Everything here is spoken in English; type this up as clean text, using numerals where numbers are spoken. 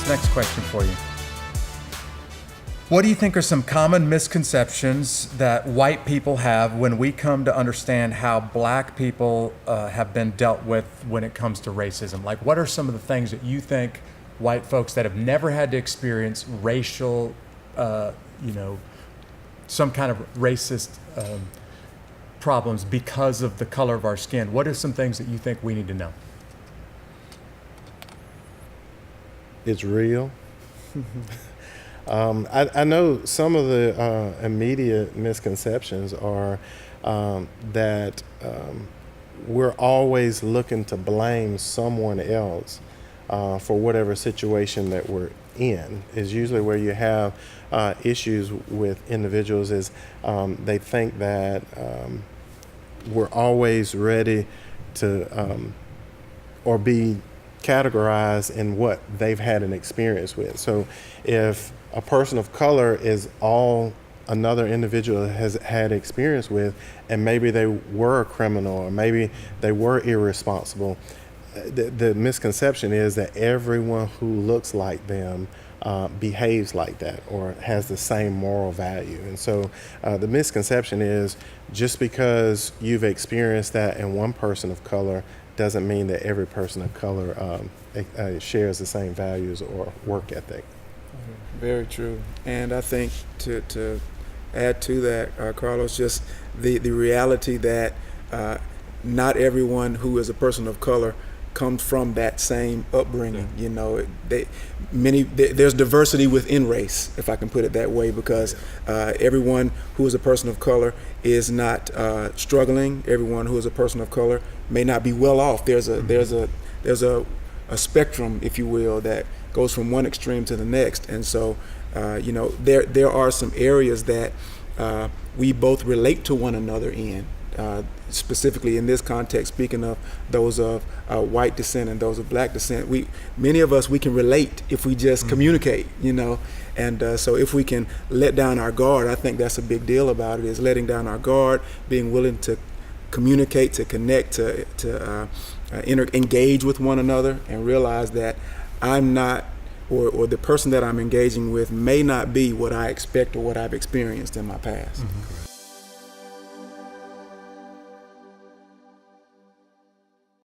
this next question for you. What do you think are some common misconceptions that white people have when we come to understand how black people have been dealt with when it comes to racism? Like, what are some of the things that you think white folks that have never had to experience racial, some kind of racist problems because of the color of our skin? What are some things that you think we need to know? It's real. I know some of the immediate misconceptions are that we're always looking to blame someone else for whatever situation that we're in. Is usually where you have issues with individuals is they think that we're always ready to or be categorized in what they've had an experience with. So if a person of color is all another individual has had experience with, and maybe they were a criminal or maybe they were irresponsible, the misconception is that everyone who looks like them behaves like that or has the same moral value. And so the misconception is just because you've experienced that in one person of color doesn't mean that every person of color shares the same values or work ethic. Very true. And I think to add to that, Carlos, just the reality that not everyone who is a person of color comes from that same upbringing. You know, there's diversity within race, if I can put it that way, because everyone who is a person of color is not struggling. Everyone who is a person of color may not be well off. There's a spectrum, if you will, that goes from one extreme to the next. And so there are some areas that we both relate to one another in. Specifically in this context, speaking of those of white descent and those of black descent, many of us, we can relate if we just communicate, and so if we can let down our guard, I think that's a big deal about it, is letting down our guard, being willing to communicate, to connect, to engage with one another, and realize that I'm not, or the person that I'm engaging with may not be what I expect or what I've experienced in my past.